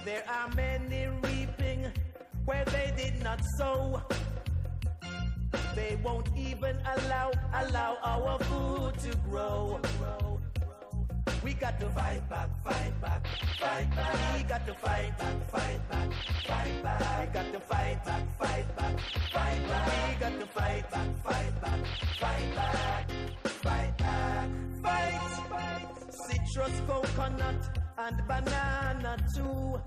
There are many reaping where they did not sow. They won't even allow our food to grow. We got to fight back, fight back, fight back. We got to fight back, fight back, fight back. We got to fight back, fight back, fight back. We got to fight back, fight back, fight back, fight back, fight. Citrus, coconut, and banana too.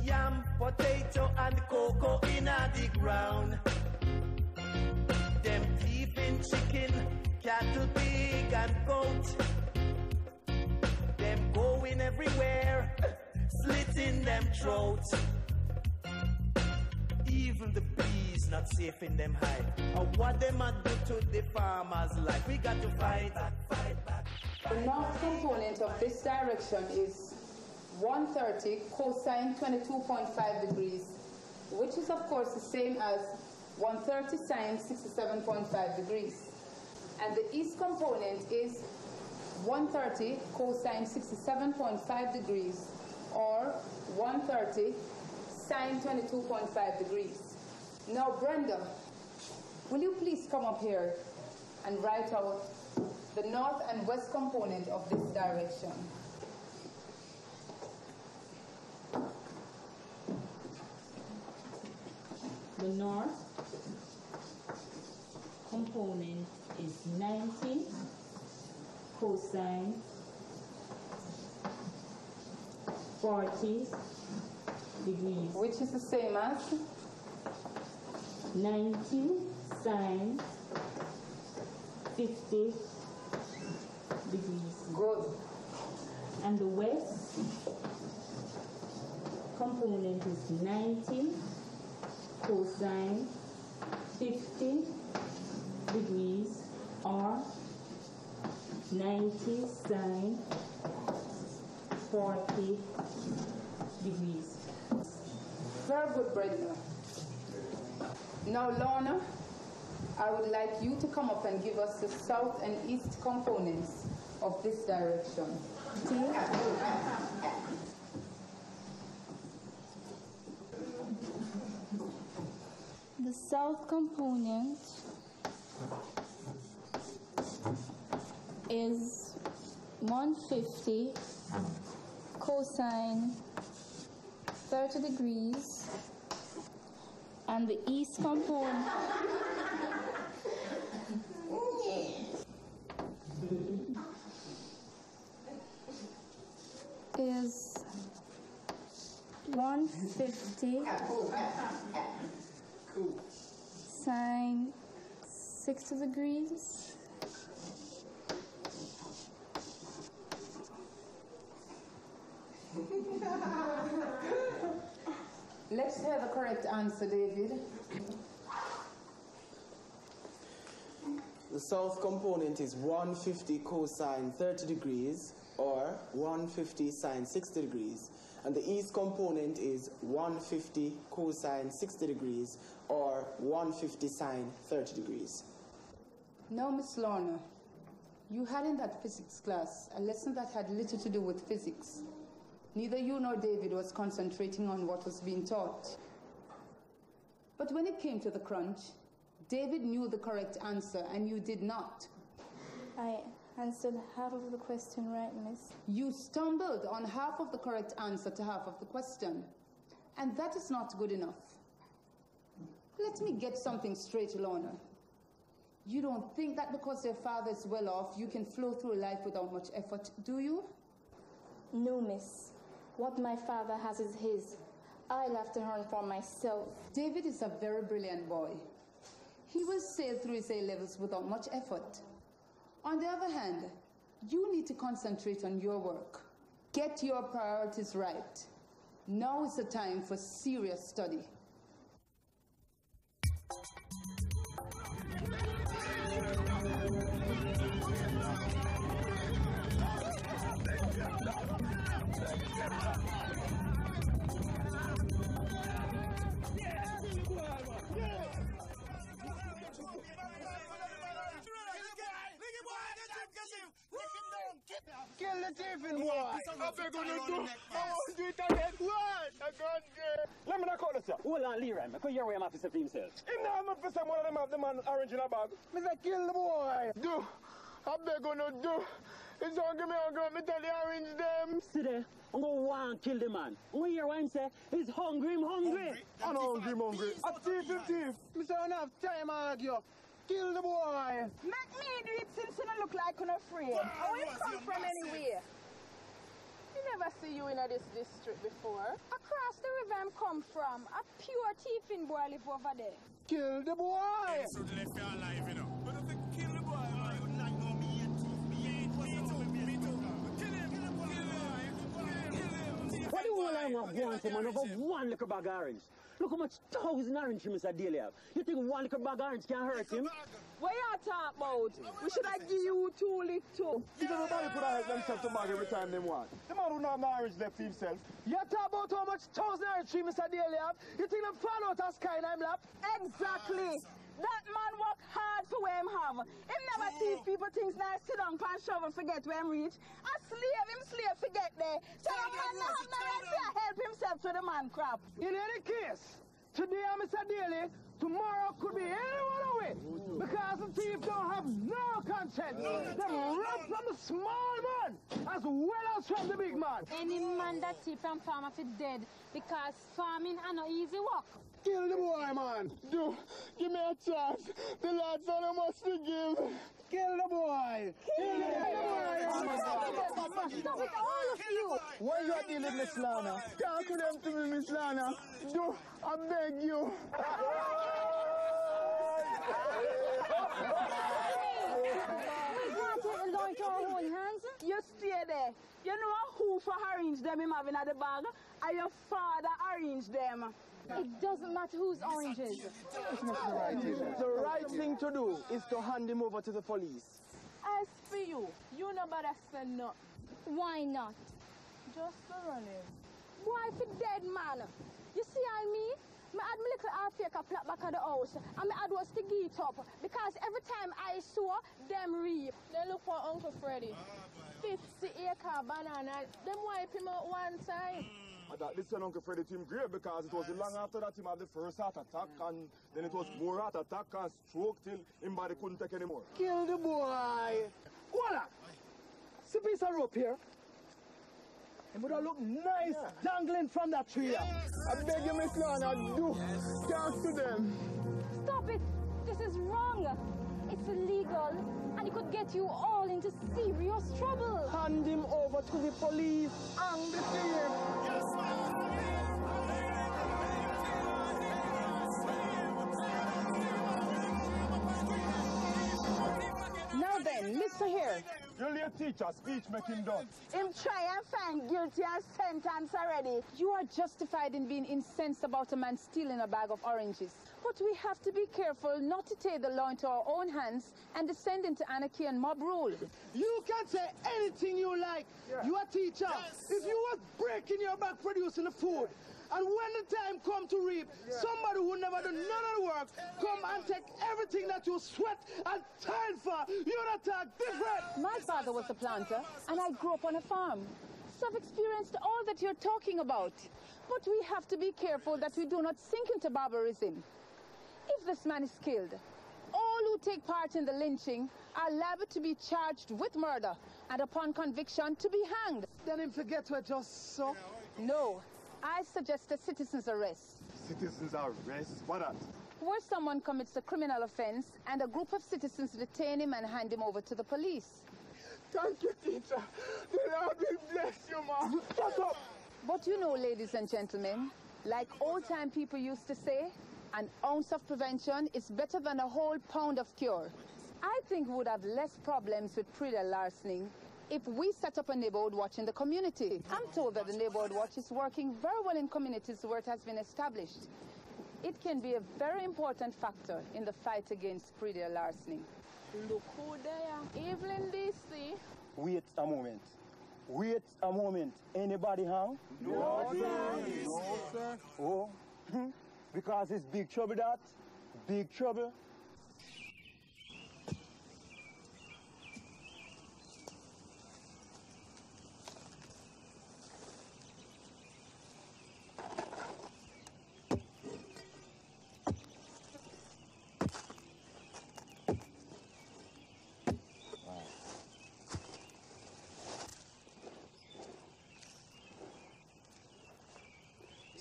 Yam, potato, and cocoa in the ground. Them beef and chicken, cattle, pig, and goat. Them going everywhere, slitting them throats. Even the bees not safe in them hive. Or what them a do to the farmers' life? We got to fight back, fight back. The north component of this direction is 130 cosine 22.5 degrees, which is of course the same as 130 sine 67.5 degrees. And the east component is 130 cosine 67.5 degrees, or 130 sine 22.5 degrees. Now Brenda, will you please come up here and write out the north and west component of this direction. The north component is 90 cosine 40 degrees. Which is the same as? 90 sine 50 degrees. Good. And the west component is 90 cosine 50 degrees, or 90 sine 40 degrees. Very good, Brenda. Now, Lorna, I would like you to come up and give us the south and east components of this direction. The south component is 150 cosine 30 degrees, and the east component is 150 sine 60 degrees. Let's hear the correct answer, David. The south component is 150 cosine 30 degrees, or 150 sine 60 degrees. And the east component is 150 cosine 60 degrees, or 150 sine 30 degrees. Now, Miss Lorna, you had in that physics class a lesson that had little to do with physics. Neither you nor David was concentrating on what was being taught. But when it came to the crunch, David knew the correct answer and you did not. I answered half of the question right, miss. You stumbled on half of the correct answer to half of the question. And that is not good enough. Let me get something straight, Lorna. You don't think that because your father is well off, you can flow through life without much effort, do you? No, miss. What my father has is his. I'll have to earn for myself. David is a very brilliant boy. He will sail through his A-levels without much effort. On the other hand, you need to concentrate on your work. Get your priorities right. Now is the time for serious study. Kill the thief, boy. I beg you to do. do it again. What? A gun girl. Let me not call this, sir. Hold on, Leroy. I could hear where I'm officer for himself. Him now, I'm for some one of them have the man orange in a bag. Me say, kill the boy. Do. I beg you no do. It's hungry, me tell the orange them. See there, I'm going to want to kill the man. I'm going to hear what him say. He's hungry, I'm hungry. I'm hungry, I'm hungry. A thief. Me say, I don't have time to argue. Kill the boy. Make me do it since you don't look like you're afraid. Where you come from anyway? You never see you in this district before. Across the river I'm come from, a pure thieving boy live over there. Kill the boy. So they left you alive, you know. But if you kill the boy, man, you not know me yet. Me too. Kill him. What do you all I want from man over one little bag of orange? Look how much 1,000 orange Mr. Daly have. You think one little bag of orange can hurt him? What you talk about? We should have give you 2 little. If everybody could have helped themselves to bag every time they want. The man who not have no orange left himself. You talk about how much 1,000 orange Mr. Daly have? You think them fall out of sky and I'm lap? Exactly. That man work hard for where him have. Him never teach people things like sit down and shovel forget where him reach. A slave forget there. So the man not have no right to help himself to the man crap. In any case, today I'm Mr. Daly, tomorrow could be anyone away. Because the thief don't have no conscience. They run from the small man as well as from the big man. Any man that thief from farmer is dead because farming is no easy work. Kill the boy, man. Give me a chance. The Lord's only must forgive. Kill the boy. Kill the boy. Stop it, all of you. Why you are dealing with Miss Lana? Talk to them to me, Miss Lana. I beg you. You stay there. You know who for arrange them him having at the bag? And your father arranged them. It doesn't matter whose oranges. The right thing to do is to hand him over to the police. As for you, you know better say no. Why not? Just to run him. Why for dead man? You see I mean? I had my little half-acre plot back at the house, and I had was to get up, because every time I saw them reap. They look for Uncle Freddy. 50-acre banana, them wipe him out one time. I thought this Uncle Freddy to him grave because it was long after that him had the first heart attack, and then it was more heart attack and stroke till him body couldn't take anymore. Kill the boy! Voila! See piece of rope here? It would have looked nice dangling from that tree. I beg you, Miss Lana, do talk to them. Stop it! This is wrong! It's illegal, and it could get you all into serious trouble. Hand him over to the police. And the thief. Now then, listen here. You're your teacher, speech making done. Him try and find guilty and sentence already. You are justified in being incensed about a man stealing a bag of oranges. But we have to be careful not to take the law into our own hands and descend into anarchy and mob rule. You can say anything you like. You are a teacher. If you was breaking your back producing the food, and when the time come to reap, somebody who never done none of the work come and take everything that you sweat and toil for, you're not talk different. My father was a planter, and I grew up on a farm. So I've experienced all that you're talking about. But we have to be careful that we do not sink into barbarism. If this man is killed, all who take part in the lynching are liable to be charged with murder, and upon conviction to be hanged. Then him forget what just so? No, I suggest a citizen's arrest. Citizens arrest? What that? Where someone commits a criminal offense and a group of citizens detain him and hand him over to the police. Thank you, teacher. The Lord will bless you, ma. Shut up! But you know, ladies and gentlemen, like old-time people used to say, an ounce of prevention is better than a whole pound of cure. I think we would have less problems with Praedial Larceny if we set up a neighborhood watch in the community. I'm told that the neighborhood watch is working very well in communities where it has been established. It can be a very important factor in the fight against Praedial Larceny. Look who there. Evelyn DC. Wait a moment. Wait a moment. Anybody hung? No, sir. No, sir. Oh, because it's big trouble that. Big trouble.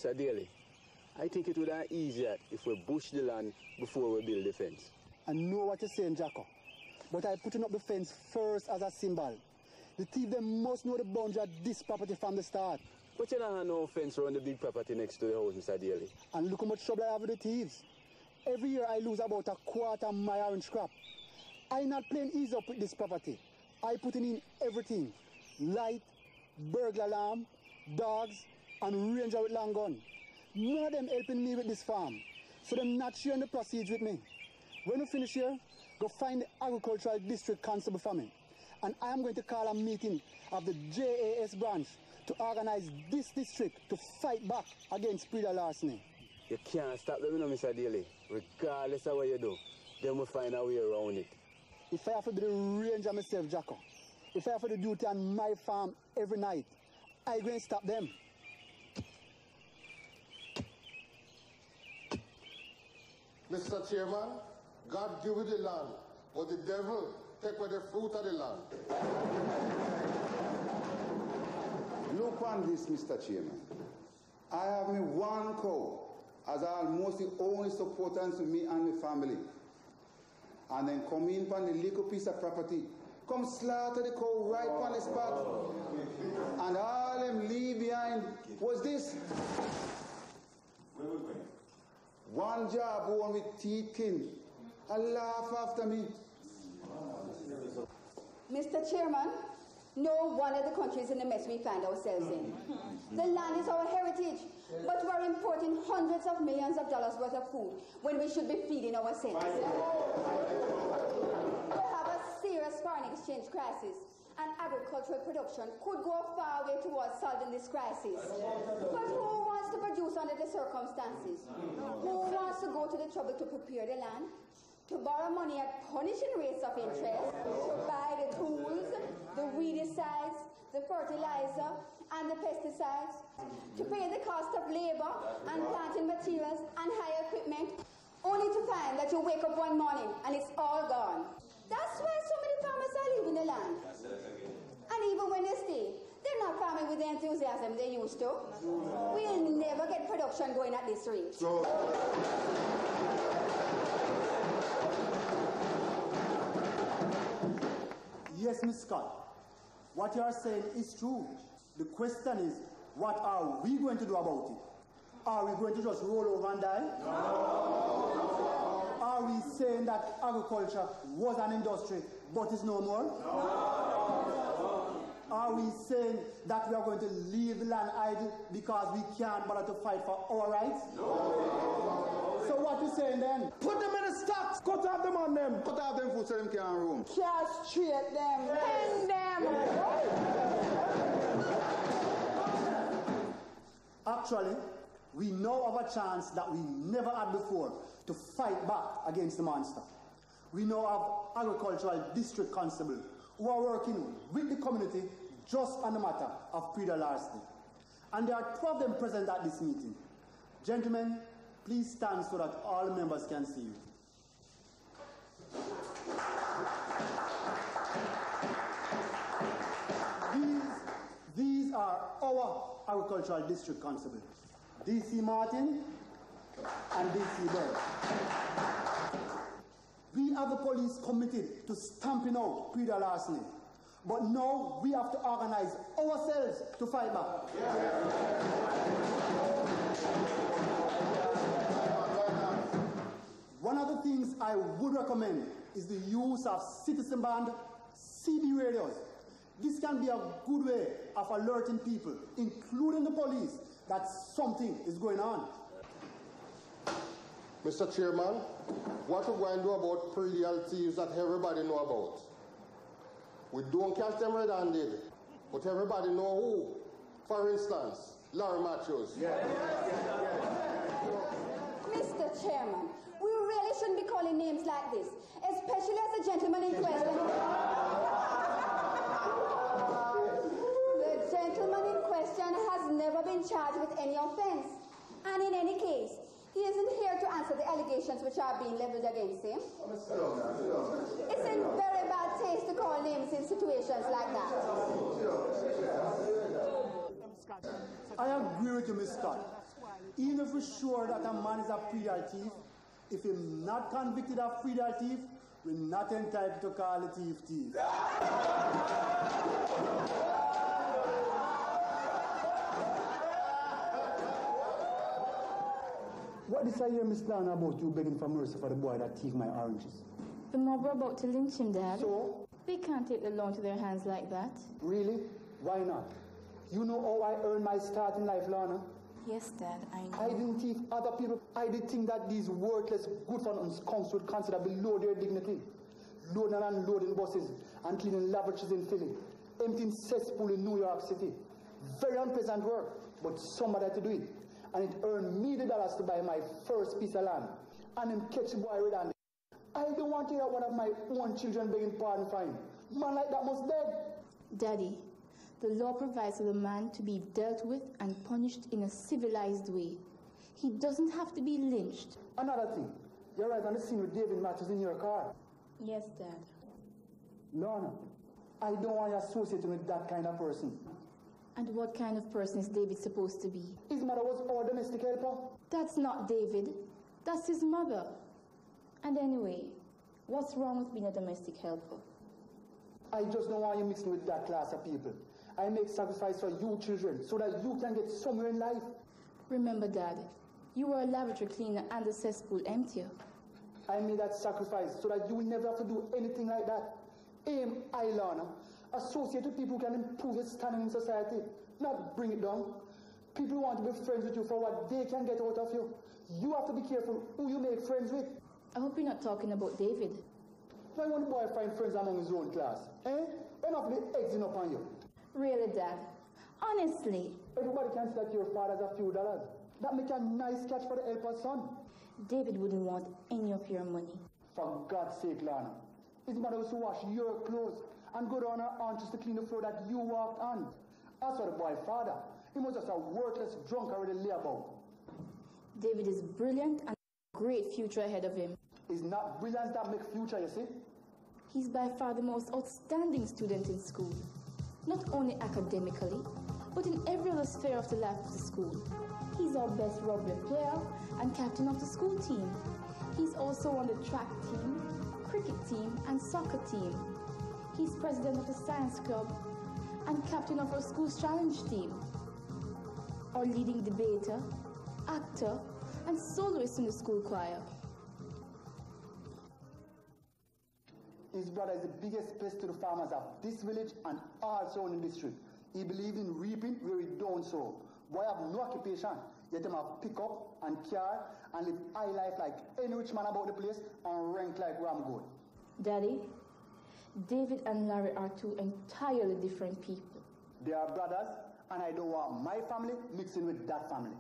Mr. Daly, I think it would have been easier if we bush the land before we build the fence. I know what you're saying, Jacko. But I'm putting up the fence first as a symbol. The thief them must know the boundary of this property from the start. But you don't have no fence around the big property next to the house, Mr. Daly. And look how much trouble I have with the thieves. Every year I lose about a quarter of my orange crop. I'm not playing easy up with this property. I put in everything. Light, burglar alarm, dogs, and ranger with long gun. None of them helping me with this farm. So they're not sharing the proceeds with me. When we finish here, go find the agricultural district constable for me. And I am going to call a meeting of the JAS branch to organize this district to fight back against Praedial Larceny. You can't stop them, you know, Mr. Daly. Regardless of what you do, then we'll find a way around it. If I have to be the ranger myself, Jacko, if I have to do duty on my farm every night, I'm going to stop them. Mr. Chairman, God give you the land, but the devil take away the fruit of the land. Look on this, Mr. Chairman. I have me one cow as almost the only supporters to me and my family. And then come in on the little piece of property, come slaughter the cow right on the spot. And all them leave behind was this. One job born with teeth kin and laugh after me. Mr. Chairman, no one of the countries in the mess we find ourselves in. The land is our heritage, but we're importing hundreds of millions of dollars worth of food when we should be feeding ourselves. We have a serious foreign exchange crisis, and agricultural production could go a far way towards solving this crisis. But who wants to produce under the circumstances? Who wants to go to the trouble to prepare the land? To borrow money at punishing rates of interest, to buy the tools, the weedicides, the fertilizer, and the pesticides, to pay the cost of labor and planting materials and hire equipment, only to find that you wake up one morning and it's all gone. That's why so many farmers are leaving the land. And even when they stay, they're not farming with the enthusiasm they used to. We'll never get production going at this rate. Yes, Ms. Scott. What you are saying is true. The question is, what are we going to do about it? Are we going to just roll over and die? No. Are we saying that agriculture was an industry but is no more? No. Are we saying that we are going to leave the land idle because we can't bother to fight for our rights? No. So what you saying then? Put them in the stocks. Cut off them on them. Cut off them food so them can't roam. Castrate them. Hang them. Actually, we now have a chance that we never had before to fight back against the monster. We now have agricultural district constable who are working with the community just on the matter of Praedial Larceny. And there are 2 of them present at this meeting. Gentlemen, please stand so that all members can see you. These are our agricultural district constables, D.C. Martin and D.C. Bird. We have the police committed to stamping out Praedial Larceny, but now we have to organize ourselves to fight back. One of the things I would recommend is the use of citizen band CB radios. This can be a good way of alerting people, including the police, that something is going on. Mr. Chairman, what we're going to do about Praedial thieves that everybody know about? We don't catch them red-handed, but everybody know who. For instance, Larry Matthews. Mr. Chairman, we really shouldn't be calling names like this, especially as the gentleman in question. The gentleman in question has never been charged with any offense. And in any case, he isn't here to answer the allegations which are being leveled against him. It's in very bad taste to call names in situations like that. I agree with you, Ms. Scott. Even if we're sure that a man is a Praedial thief, if he's not convicted of Praedial thief, we're not entitled to call the thief thief. What did I hear Miss Lana about you begging for mercy for the boy that thieved my oranges? The mob were about to lynch him, Dad. So? They can't take the law into their hands like that. Really? Why not? You know how I earned my start in life, Lana? Yes, Dad, I know. I didn't thief other people. I did think that these worthless good-for-nothing scums would consider below their dignity. Loading and unloading buses and cleaning lavatories in Philly. Emptying cesspool in New York City. Very unpleasant work, but somebody had to do it. And it earned me the dollars to buy my first piece of land. And him catch the boy red-handed. I don't want to hear one of my own children begging pardon for him. Man like that must dead. Daddy, the law provides for the man to be dealt with and punished in a civilized way. He doesn't have to be lynched. Another thing, you're right on the scene with David Matthews in your car. Yes, Dad. Lorna, I don't want you associating with that kind of person. And what kind of person is David supposed to be? His mother was our domestic helper. That's not David. That's his mother. And anyway, what's wrong with being a domestic helper? I just don't want you mixing with that class of people. I make sacrifice for you children so that you can get somewhere in life. Remember, Dad, you were a lavatory cleaner and the cesspool emptier. I made that sacrifice so that you will never have to do anything like that. Aim, Lorna. Associate with people who can improve your standing in society, not bring it down. People want to be friends with you for what they can get out of you. You have to be careful who you make friends with. I hope you're not talking about David. Why won't the boy find friends among his own class? Enough of the egging up on you. Really, Dad? Honestly? Everybody can see that your father's a few dollars. That make a nice catch for the helper's son. David wouldn't want any of your money. For God's sake, Lana. His mother was to wash your clothes and go down her arms to clean the floor that you walked on. As for the boy's father, he was just a worthless drunk already lay about. David is brilliant and a great future ahead of him. It's not brilliance that makes future, you see? He's by far the most outstanding student in school. Not only academically, but in every other sphere of the life of the school. He's our best rugby player and captain of the school team. He's also on the track team, cricket team, and soccer team. He's president of the science club and captain of our school's challenge team. Our leading debater, actor, and soloist in the school choir. His brother is the biggest pest to the farmers of this village and also in the district. He believes in reaping where he don't sow. Boy have no occupation, yet him have pick up and care and live high life like any rich man about the place and rank like ram goat. Daddy, David and Larry are two entirely different people. They are brothers, and I don't want my family mixing with that family.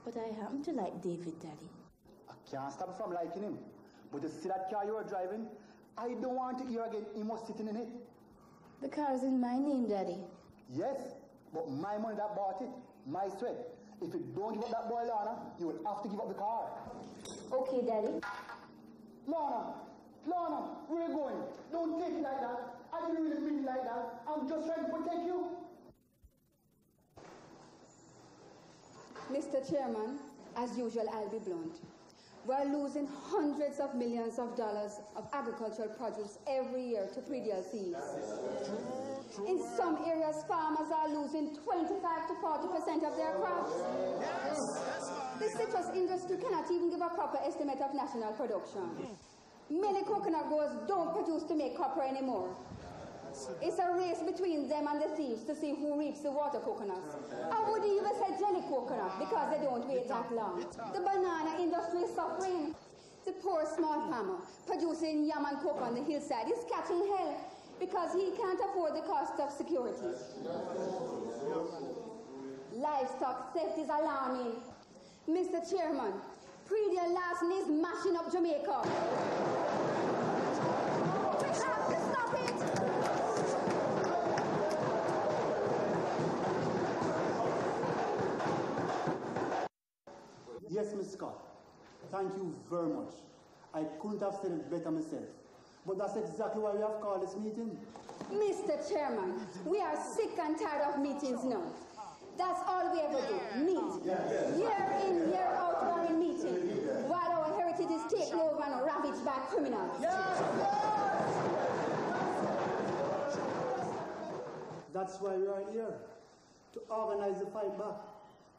But I happen to like David, Daddy. I can't stop from liking him. But to see that car you are driving, I don't want to hear again he was sitting in it. The car is in my name, Daddy. Yes, but my money that bought it, my sweat. If you don't give up that boy, Lana, you will have to give up the car. Okay, Daddy. Lana, where are you going? Don't take it like that. I didn't really mean it like that. I'm just trying to protect you. Mr. Chairman, as usual, I'll be blunt. We're losing hundreds of millions of dollars of agricultural produce every year to Praedial thieves. In some areas, farmers are losing 25 to 40% of their crops. The citrus industry cannot even give a proper estimate of national production. Many coconut growers don't produce to make copper anymore. It's a race between them and the thieves to see who reaps the water coconuts. I would even say jelly coconut because they don't wait that long. The banana industry is suffering. The poor small farmer producing yam and cocoa on the hillside is catching hell because he can't afford the cost of security. Livestock theft is alarming. Mr. Chairman, Praedial Larceny is mashing up Jamaica. We have to stop it! Yes, Miss Scott. Thank you very much. I couldn't have said it better myself. But that's exactly why we have called this meeting. Mr. Chairman, we are sick and tired of meetings now. That's all we ever do, meet. Year criminals. That's why we are here, to organize the fight back.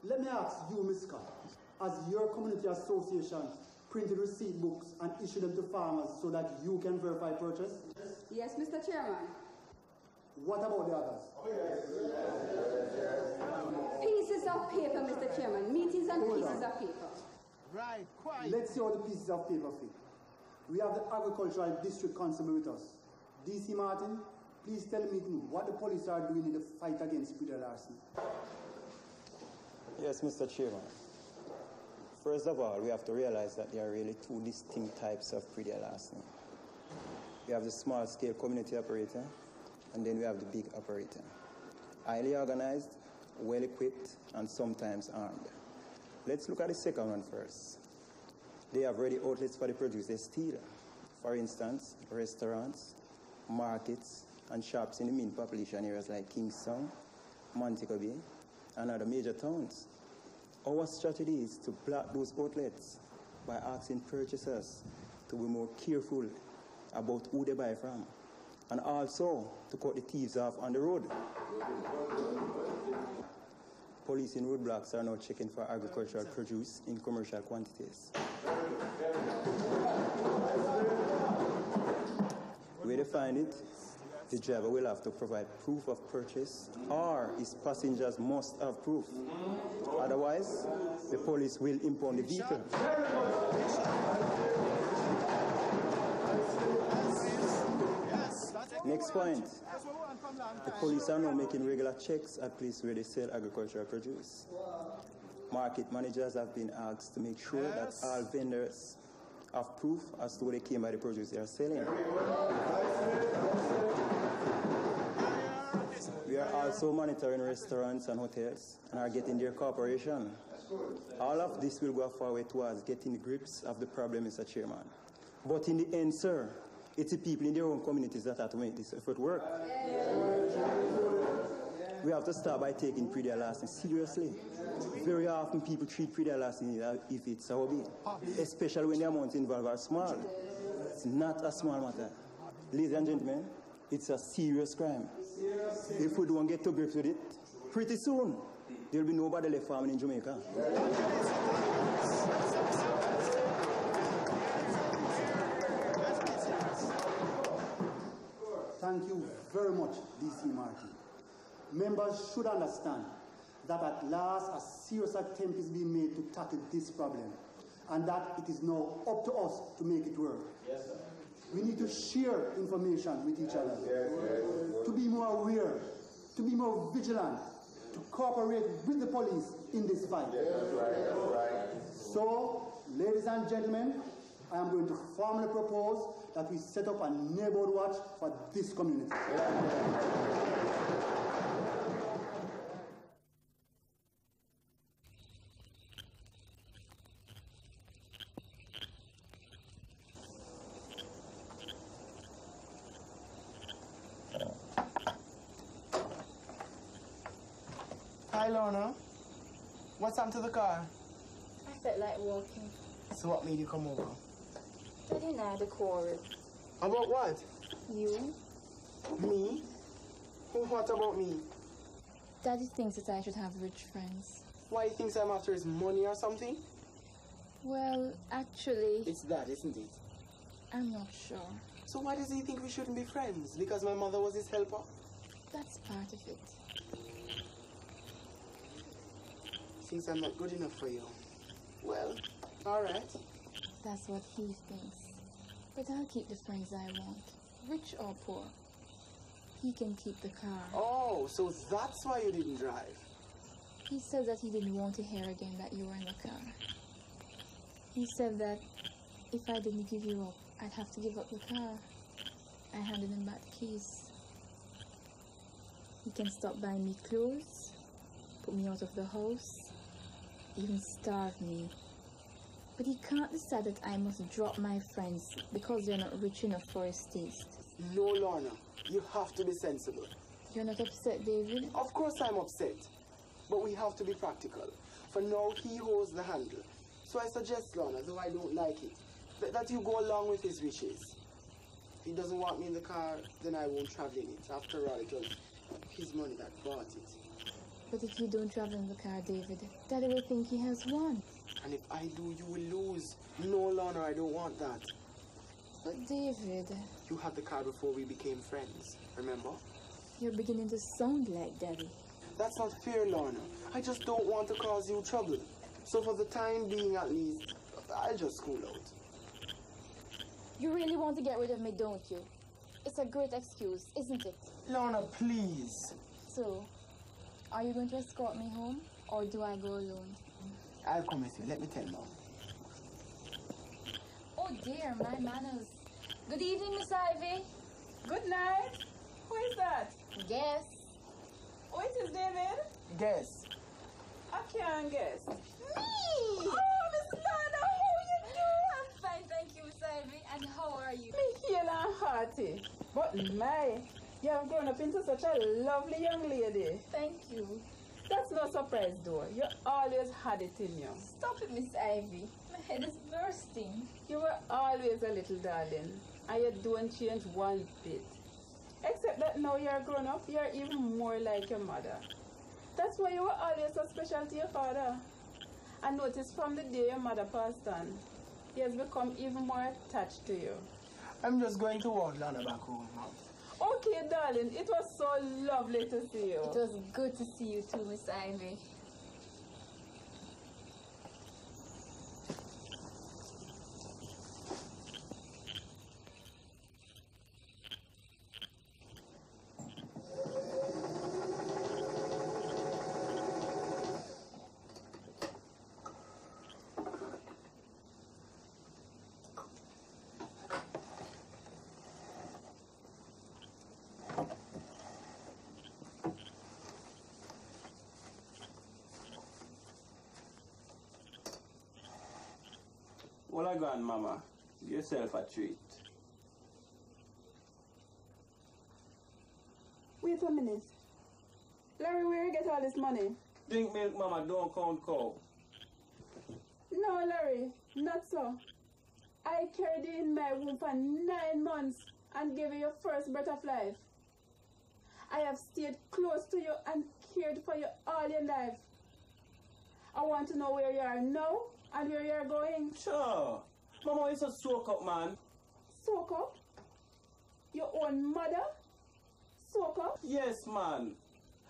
Let me ask you, Ms. Scott, as your community association printed receipt books and issued them to farmers so that you can verify purchase? Yes, Mr. Chairman. What about the others? Pieces of paper, Mr. Chairman. Meetings and pieces of paper. Right, quite. Let's see how the pieces of paper fit. We have the Agricultural District Constable with us. DC Martin, please tell me what the police are doing in the fight against Praedial Larceny. Yes, Mr. Chairman. First of all, we have to realize that there are really two distinct types of Praedial Larceny. We have the small-scale community operator, and then we have the big operator. Highly organized, well-equipped, and sometimes armed. Let's look at the second one first. They have ready outlets for the produce they steal. For instance, restaurants, markets, and shops in the main population areas like Kingston, Montego Bay, and other major towns. Our strategy is to block those outlets by asking purchasers to be more careful about who they buy from, and also to cut the thieves off on the road. Police in roadblocks are now checking for agricultural produce in commercial quantities. Where they find it, the driver will have to provide proof of purchase, or his passengers must have proof. Otherwise, the police will impound the vehicle. Next point. The police are now making regular checks at places where they sell agricultural produce. Market managers have been asked to make sure that all vendors have proof as to where they came by the produce they are selling. We are also monitoring restaurants and hotels and are getting their cooperation. All of this will go a far way towards getting grips of the problem, Mr. Chairman. But in the end, sir, it's the people in their own communities that have to make this effort work. We have to start by taking Praedial Larceny seriously. Very often people treat Praedial Larceny if it's a hobby, especially when the amounts involved are small. It's not a small matter. Ladies and gentlemen, it's a serious crime. If we don't get to grips with it, pretty soon, there'll be nobody left farming in Jamaica. Thank you very much, DC Martin. Members should understand that at last a serious attempt is being made to tackle this problem, and that it is now up to us to make it work. Yes, sir. We need to share information with each other, to be more aware, to be more vigilant, to cooperate with the police in this fight. Yes, right. So, ladies and gentlemen, I am going to formally propose that we set up a neighborhood watch for this community. Hi, Lorna. What's happened to the car? I felt like walking. So what made you come over? Daddy and I had a quarrel. About what? You? Me? What about me? Daddy thinks that I should have rich friends. Why he thinks I'm after his money or something? Well, actually... It's that, isn't it? I'm not sure. So why does he think we shouldn't be friends? Because my mother was his helper? That's part of it. Thinks I'm not good enough for you. Well, all right. That's what he thinks. But I'll keep the friends I want, rich or poor. He can keep the car. Oh, so that's why you didn't drive. He said that he didn't want to hear again that you were in the car. He said that if I didn't give you up, I'd have to give up the car. I handed him back the keys. He can stop buying me clothes, put me out of the house, even starve me. But he can't decide that I must drop my friends because they're not rich enough for his taste. No, Lorna. You have to be sensible. You're not upset, David? Of course I'm upset. But we have to be practical. For now, he holds the handle. So I suggest, Lorna, though I don't like it, That you go along with his wishes. If he doesn't want me in the car, then I won't travel in it. After all, it was his money that bought it. But if you don't travel in the car, David, Daddy will think he has won. And if I do, you will lose. No, Lorna, I don't want that. But David... You had the car before we became friends, remember? You're beginning to sound like Daddy. That's not fair, Lorna. I just don't want to cause you trouble. So for the time being, at least, I'll just school out. You really want to get rid of me, don't you? It's a great excuse, isn't it? Lorna, please. So, are you going to escort me home, or do I go alone? I'll come with you. Let me tell Mom. Oh dear, my manners. Good evening, Miss Ivy. Good night. Who is that? Guess. Oh, it is David? Guess. I can't guess. Me! Oh, Miss Lana, how you do? I'm fine, thank you, Miss Ivy. And how are you? Me hale and hearty. But my, you have grown up into such a lovely young lady. Thank you. That's no surprise, though. You always had it in you. Stop it, Miss Ivy. My head is bursting. You were always a little darling, and you don't change one bit. Except that now you're grown up, you're even more like your mother. That's why you were always so special to your father. I noticed from the day your mother passed on, he has become even more attached to you. I'm just going to walk Lana back home, Mom. Okay, darling. It was so lovely to see you. It was good to see you too, Miss Ivy. Well, I gone, Mama. Give yourself a treat. Wait a minute. Larry, where you get all this money? Drink milk, Mama. Don't count cow. No, Larry. Not so. I carried you in my womb for 9 months and gave you your first breath of life. I have stayed close to you and cared for you all your life. I want to know where you are now and where you are going. Sure. Mama, it's a soak up, man. Soak up? Your own mother? Soak up? Yes, man.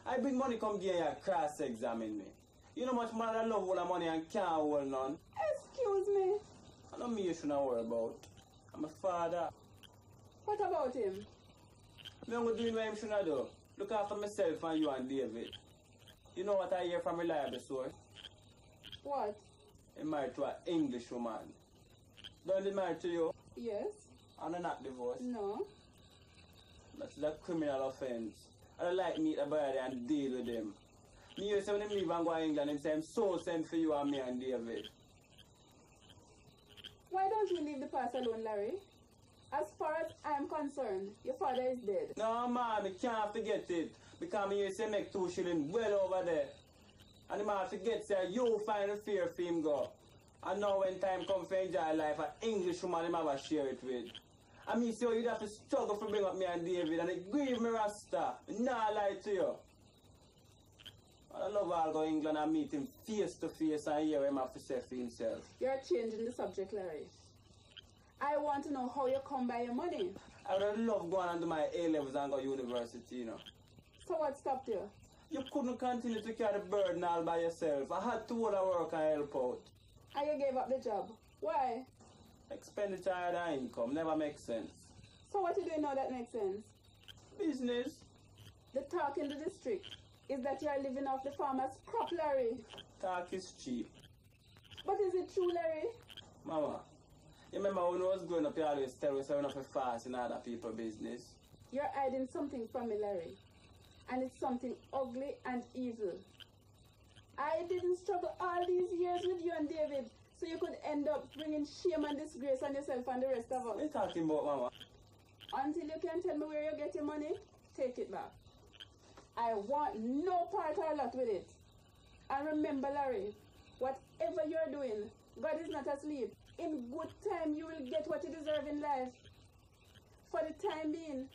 I bring money come here and cross-examine me. You know much mother love all the money and can't hold none. Excuse me. I know me you shouldn't worry about. I'm a father. What about him? Me I'm doing what him shouldn't do. Look after myself and you and David. You know what I hear from reliable source? What? He married to an English woman. Don't he married to you? Yes. And they're not divorced? No. That's a criminal offense. I don't like meet a brother and deal with him. Me used to say when him leave and go to England, him say I'm so sent for you and me and David. Why don't you leave the past alone, Larry? As far as I'm concerned, your father is dead. No, man, I can't forget it. Because me used to make 2 shillings well over there. And the man forget say you find a fear for him go. And now when time comes to enjoy life, an English woman him have a share it with. And me say you'd have to struggle to bring up me and David and it grieve me Rasta. Nah lie to you. I love all go England and meet him face to face and hear him have to say for himself. You're changing the subject, Larry. I want to know how you come by your money. I would love going on to my A-levels and go university, you know. So what stopped you? You couldn't continue to carry the burden all by yourself. I had to go to work and help out. And you gave up the job. Why? Expenditure and income never makes sense. So what you doing now that makes sense? Business. The talk in the district is that you are living off the farmer's crop, Larry. Talk is cheap. But is it true, Larry? Mama, you remember when I was growing up, you always tell me so enough fast in other people's business? You're hiding something from me, Larry. And it's something ugly and evil. I didn't struggle all these years with you and David, so you could end up bringing shame and disgrace on yourself and the rest of us. What are you talking about, Mama? Until you can tell me where you get your money, take it back. I want no part or lot with it. And remember, Larry, whatever you're doing, God is not asleep. in good time you will get what you deserve in life. For the time being,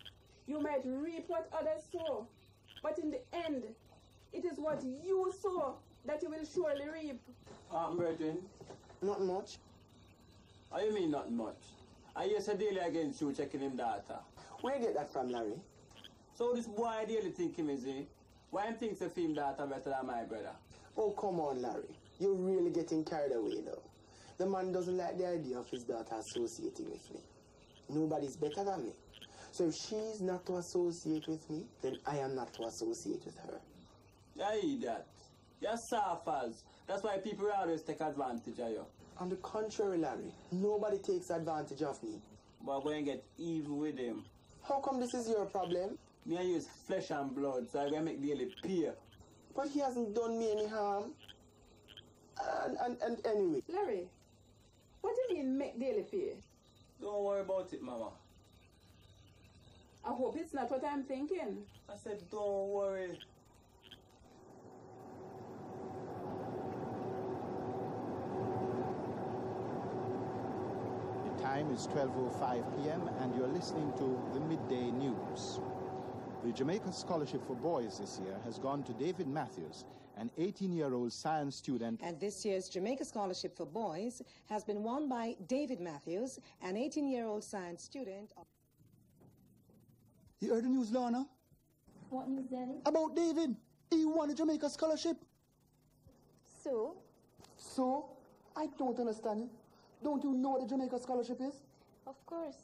you might reap what others sow, but in the end, it is what you sow that you will surely reap. Brethren? Not much. How you mean not much? I hear daily against you checking him data. Where you get that from, Larry? So this boy daily think him, is he? Why him thinks the film data better than my brother? Oh, come on, Larry. You're really getting carried away now. The man doesn't like the idea of his daughter associating with me. Nobody's better than me. So if she's not to associate with me, then I am not to associate with her. Yeah, idiot. You're soft as. That's why people always take advantage of you. On the contrary, Larry, nobody takes advantage of me. But go and get evil with him. How come this is your problem? Me, I use flesh and blood, so I'm going to make Daily pay. But he hasn't done me any harm. And anyway. Larry, what do you mean make Daily pay? Don't worry about it, Mama. I hope it's not what I'm thinking. I said, don't worry. The time is 12:05 p.m. and you're listening to the Midday News. The Jamaica Scholarship for Boys this year has gone to David Matthews, an 18-year-old science student. And this year's Jamaica Scholarship for Boys has been won by David Matthews, an 18-year-old science student. You heard the news, Lorna? What news, Daddy? About David. He won a Jamaica Scholarship. So? So? I don't understand you. Don't you know what a Jamaica Scholarship is? Of course.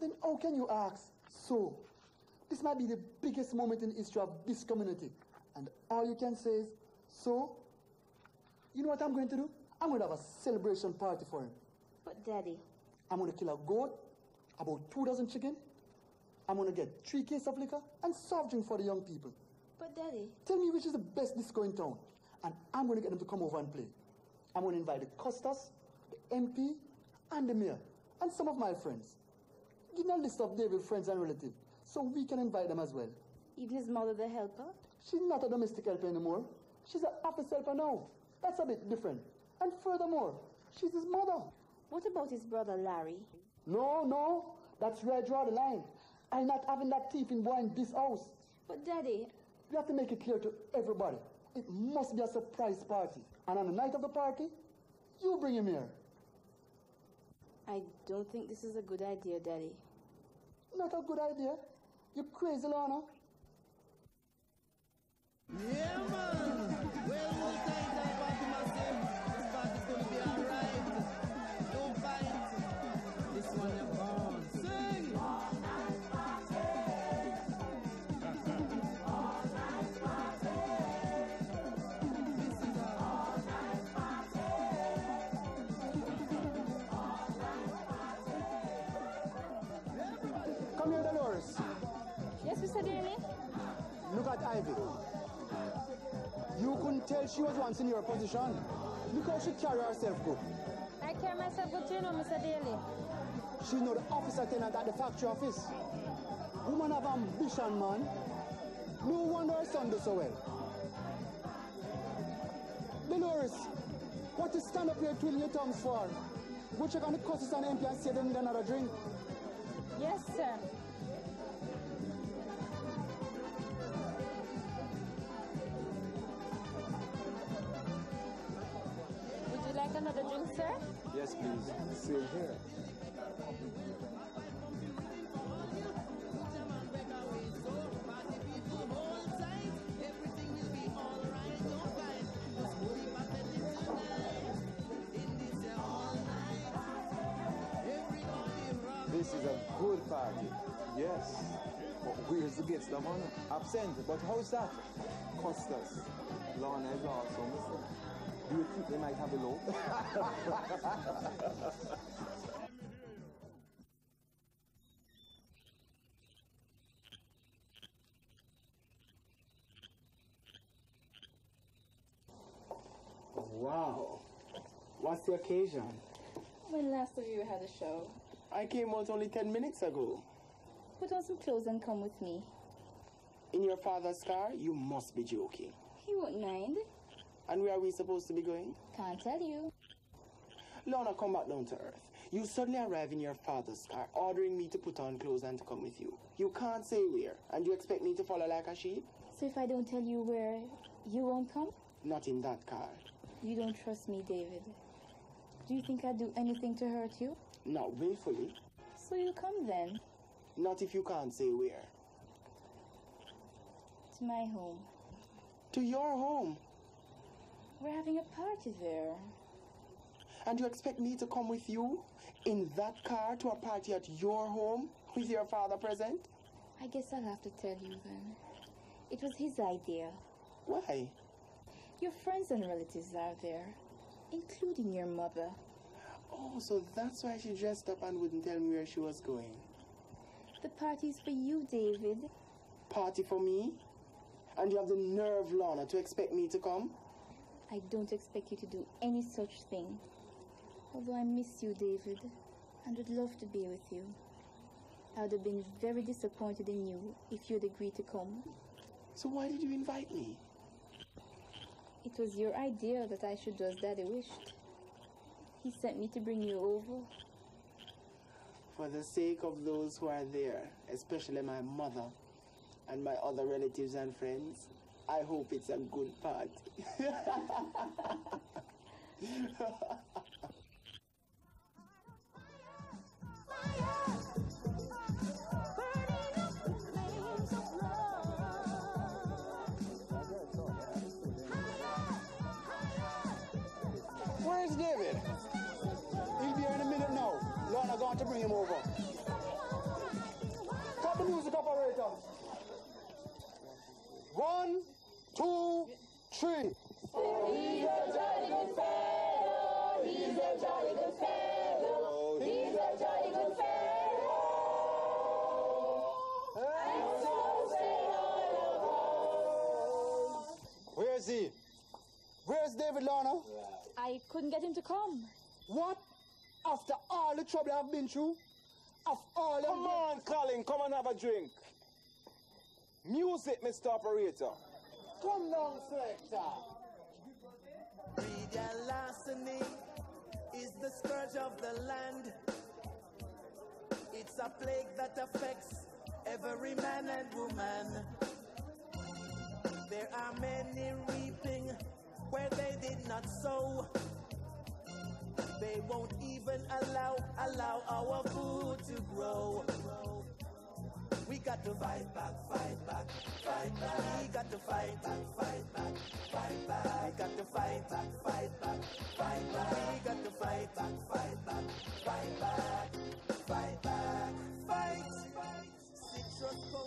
Then how can you ask, so? This might be the biggest moment in the history of this community. And all you can say is, so? You know what I'm going to do? I'm going to have a celebration party for him. But, Daddy? I'm going to kill a goat, about 2 dozen chicken. I'm going to get 3 cases of liquor and soft drink for the young people. But, Daddy... Tell me which is the best disco in town. And I'm going to get them to come over and play. I'm going to invite the Costas, the MP, and the mayor, and some of my friends. Give me a list of David's friends and relatives, so we can invite them as well. Even his mother, the helper? She's not a domestic helper anymore. She's an office helper now. That's a bit different. And furthermore, she's his mother. What about his brother, Larry? No. That's where I draw the line. I'm not having that thieving boy in this house. But, Daddy... You have to make it clear to everybody. It must be a surprise party. And on the night of the party, you bring him here. I don't think this is a good idea, Daddy. Not a good idea? You crazy, Lorna? Yeah, man. Well, we'll take that party myself. This party's gonna be alright. Don't fight. This one you're born. Sing! All night party. All night party. This is a all night party. All night party. Come here, Dolores. Yes, Mr. Daly? Look at Ivy. You couldn't tell she was once in your position. Look how she carry herself good. I carry myself good too, Mr. Daly. She's not the office attendant at the factory office. Woman have ambition, man. No wonder her son does so well. Dolores, what you stand up here twiddling your thumbs for? Go check on the Costas and MP and see them need another drink. Yes, sir. Would you like another drink, sir? Yes, please. Same here. This is a good party. Yes. But where's the guest of honor? Absent. But how's that? Costas. Lorna is also missing. Do you think they might have a low? Wow. What's the occasion? When last of you had a show? I came out only 10 minutes ago. Put on some clothes and come with me. In your father's car? You must be joking. He won't mind. And where are we supposed to be going? Can't tell you. Lorna, come back down to earth. You suddenly arrive in your father's car, ordering me to put on clothes and to come with you. You can't say where, and you expect me to follow like a sheep? So if I don't tell you where, you won't come? Not in that car. You don't trust me, David. Do you think I'd do anything to hurt you? Not willfully. So you come then? Not if you can't say where. To my home. To your home? We're having a party there. And you expect me to come with you? In that car to a party at your home? With your father present? I guess I'll have to tell you then. It was his idea. Why? Your friends and relatives are there, including your mother. Oh, so that's why she dressed up and wouldn't tell me where she was going. The party's for you, David. Party for me? And you have the nerve, Lorna, to expect me to come? I don't expect you to do any such thing. Although I miss you, David, and would love to be with you. I would have been very disappointed in you if you'd agreed to come. So why did you invite me? It was your idea that I should do as Daddy wished. He sent me to bring you over. For the sake of those who are there, especially my mother and my other relatives and friends, I hope it's a good party. Where's David? He'll be here in a minute now. Lorna going to bring him over. Cut the music, operator. 1, 2, 3. Oh, he's a jolly good fellow. He's a jolly good fellow. He's a jolly good fellow. And so say all of us. Where's he? Where's David, Lorna? I couldn't get him to come. What? After all the trouble I've been through? After all the... Come on, Colin, come and have a drink. Music, Mr. Operator. Come down, selector. Praedial Larceny is the scourge of the land. It's a plague that affects every man and woman. There are many reaping where they did not sow. They won't even allow our food to grow. We got to fight back, fight back, fight back. We got to fight back, fight back, fight back. We got to fight back, fight back, fight back. We got to fight back, fight back, fight back, fight back, fight.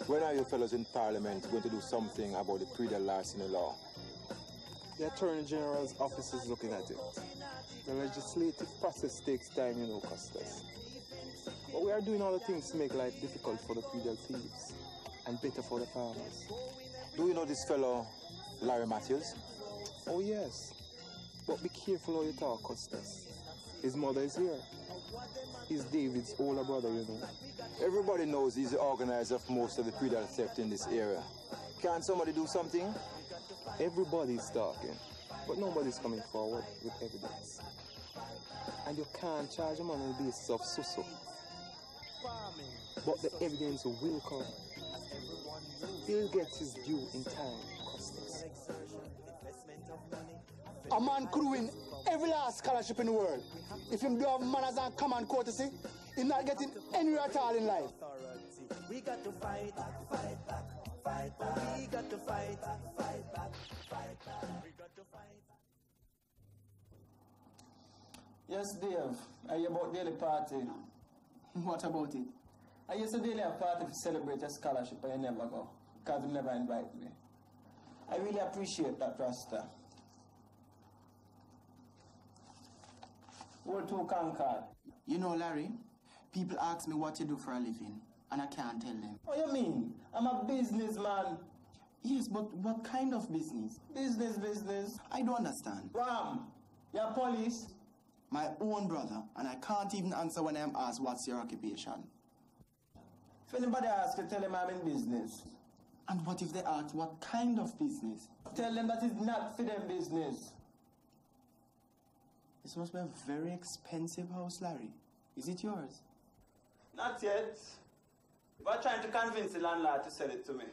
When are you fellows in Parliament going to do something about the Praedial Larceny law? The Attorney General's office is looking at it. The legislative process takes time, you know, Costas. But we are doing all the things to make life difficult for the Praedial thieves and better for the farmers. Do you know this fellow, Larry Matthews? Oh, yes. But be careful how you talk, Costas. His mother is here. He's David's older brother, you know. Everybody knows he's the organizer of most of the Praedial theft in this area. Can't somebody do something? Everybody's talking, but nobody's coming forward with evidence. And you can't charge a man on the basis of suso. But the evidence will come. He'll get his due in time, Costas. A man could win every last scholarship in the world. If him do have manners and common courtesy, he's not getting anywhere at all in life. We got to fight back, fight back, fight back. We got to fight back, fight back, fight back. We got to fight back. Yes, Dave. Are you about daily party? What about it? I used to daily have party to celebrate a scholarship, but you never go, because you never invite me. I really appreciate that, Rasta. World 2 Concord. You know, Larry, people ask me what you do for a living, and I can't tell them. What you mean? I'm a businessman. Yes, but what kind of business? Business. I don't understand. Ram, you're police? My own brother, and I can't even answer when I'm asked what's your occupation. If anybody asks you, tell them I'm in business. And what if they ask what kind of business? Tell them that it's not for them business. This must be a very expensive house, Larry. Is it yours? Not yet. We're trying to convince the landlord to sell it to me.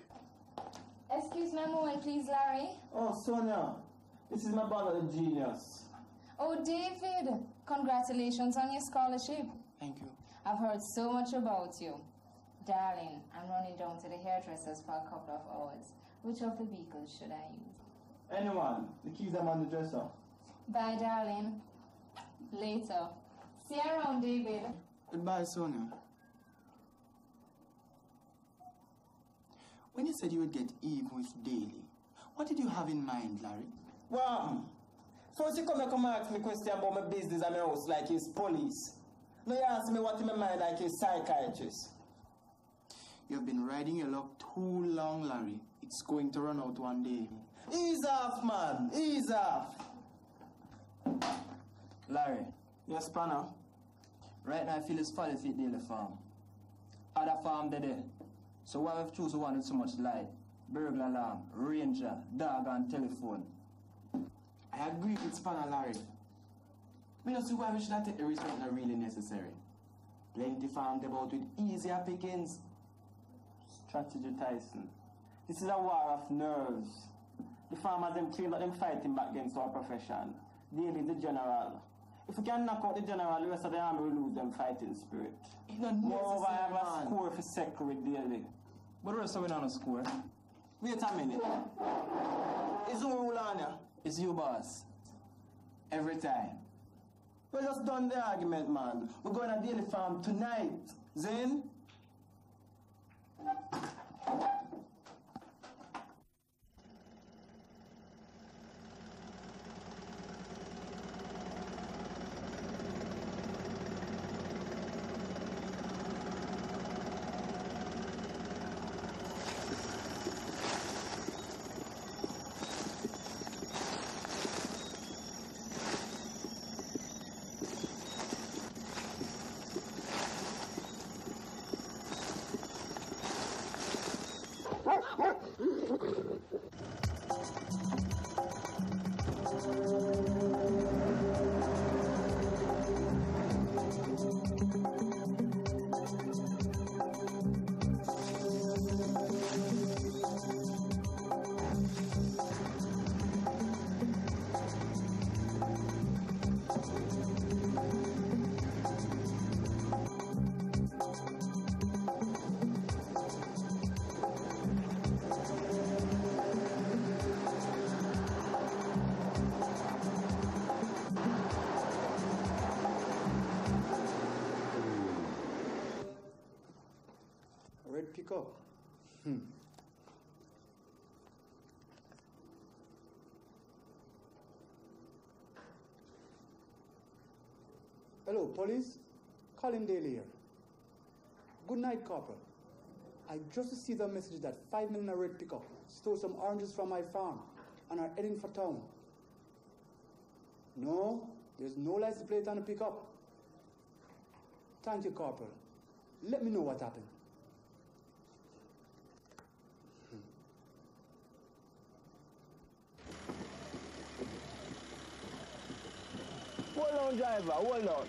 Excuse me a moment, please, Larry. Oh, Sonia, this is my brother, the genius. Oh, David, congratulations on your scholarship. Thank you. I've heard so much about you. Darling, I'm running down to the hairdressers for a couple of hours. Which of the vehicles should I use? Anyone. The keys are on the dresser. Bye, darling. Later. See you around, David. Goodbye, Sonia. When you said you would get even with Daly, what did you have in mind, Larry? Well, first you come and ask me question about my business and my house like he's police. Now you ask me what in my mind like he's psychiatrist. You've been riding your luck too long, Larry. It's going to run out one day. Ease off, man. Ease off. Larry. Yes, Spanner? Right now I feel it's folly to deal the farm. Other farm they there. So why have choose one with so much light? Burglar alarm, ranger, dog and telephone. I agree with Spanner, Larry. We don't see why we should not take the risk when not really necessary. Plenty farmed about with easier pickings. Strategy, Tyson. This is a war of nerves. The farmers them claim that them fighting back against our profession. Daily the general. If we can knock out the general, the rest of the army will lose them fighting spirit. Moreover, I have a score for second with Daily. But the rest of it on a score. Wait a minute. It's who rule on ya? It's you, boss. Every time. We just done the argument, man. We're going to Daily Farm tonight. Zane? Red pickup. Hello, police. Colin Daly here. Good night, Corporal. I just received a message that 5 men in a red pickup stole some oranges from my farm and are heading for town. No, there's no license plate on the pickup. Thank you, Corporal. Let me know what happened. Hold on, driver, hold on.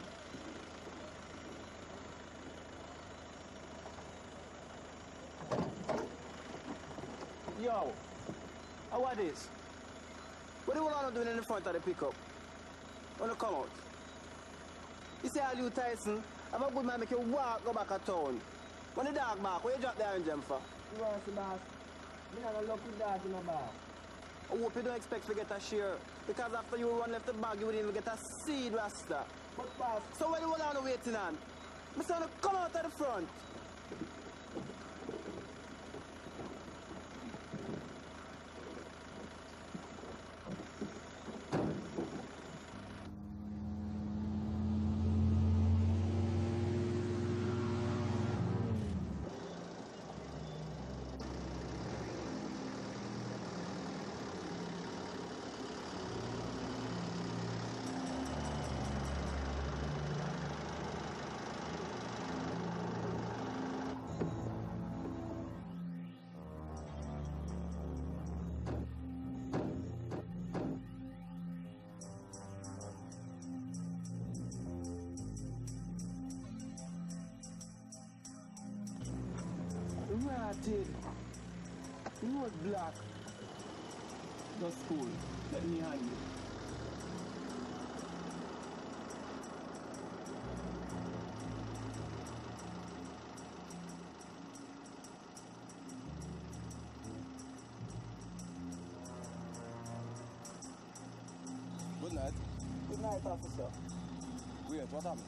Yo, what is? What do you want to do in the front of the pickup? When you come out? You say, all you Tyson, have a good man make you walk, go back to town. When the dog bark, where you drop the orange for? You want to see, boss? Me not a lucky dog in the bar. I hope you don't expect to get a share. Because after you run left the bag, you wouldn't even get a seed, Rasta. But, boss. So what do you want to waiting on? Mr. Son, come out of the front. started. Roadblock. The school. Let me handle it. Good night. Good night, officer. Wait, what happened?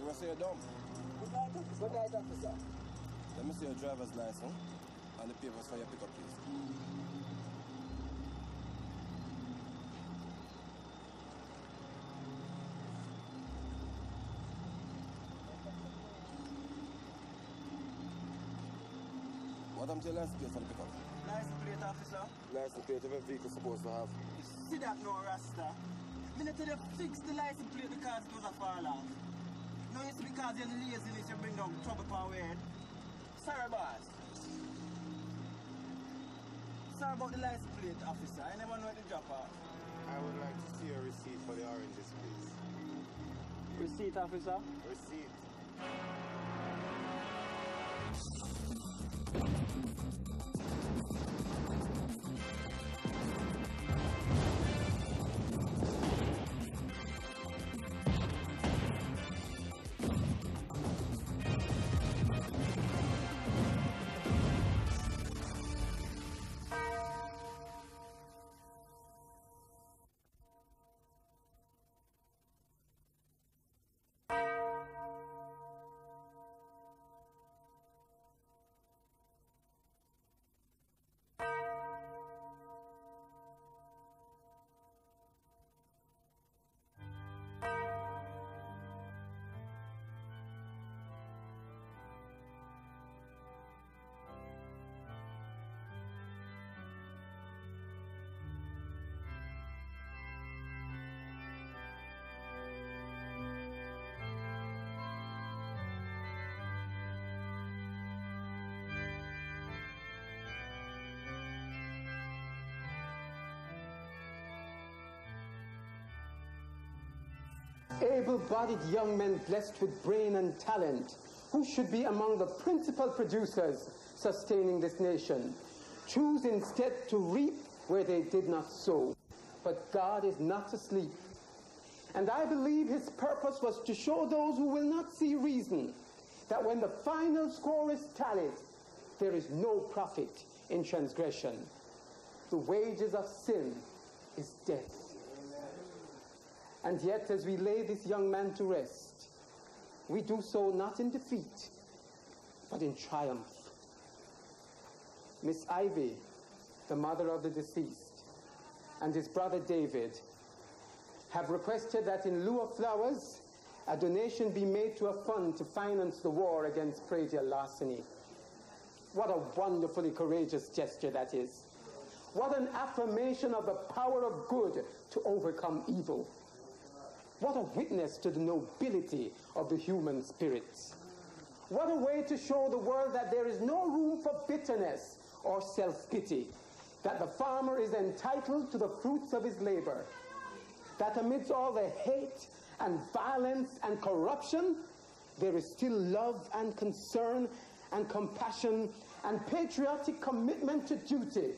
You were saying dumb? Good night, officer. Good night, officer. Let me see your driver's license and the papers for your pickup, please. What am your license plate for the pickup? License plate, officer. License plate of a vehicle supposed to have. See that no Rasta? Me tell you fix the license plate because it was a fall off. No, it's because you're laziness you bring down trouble for our head. Sorry, boss. Sorry about the license plate, officer. I never know where to drop off. I would like to see a receipt for the oranges, please. Receipt, officer? Receipt. Able-bodied young men blessed with brain and talent, who should be among the principal producers sustaining this nation, choose instead to reap where they did not sow. But God is not asleep. And I believe his purpose was to show those who will not see reason that when the final score is tallied, there is no profit in transgression. The wages of sin is death. And yet, as we lay this young man to rest, we do so not in defeat, but in triumph. Miss Ivy, the mother of the deceased, and his brother David have requested that in lieu of flowers, a donation be made to a fund to finance the war against Praedial Larceny. What a wonderfully courageous gesture that is. What an affirmation of the power of good to overcome evil. What a witness to the nobility of the human spirits. What a way to show the world that there is no room for bitterness or self-pity, that the farmer is entitled to the fruits of his labor, that amidst all the hate and violence and corruption, there is still love and concern and compassion and patriotic commitment to duty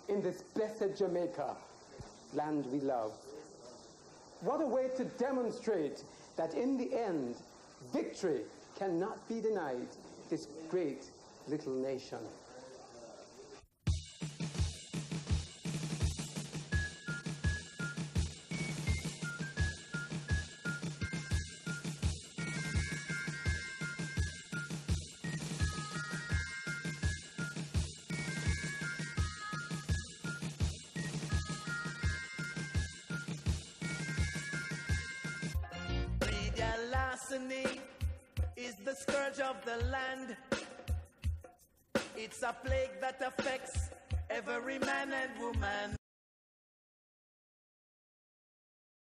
in this blessed Jamaica, land we love. What a way to demonstrate that in the end, victory cannot be denied this great little nation. Praedial Larceny is the scourge of the land. It's a plague that affects every man and woman.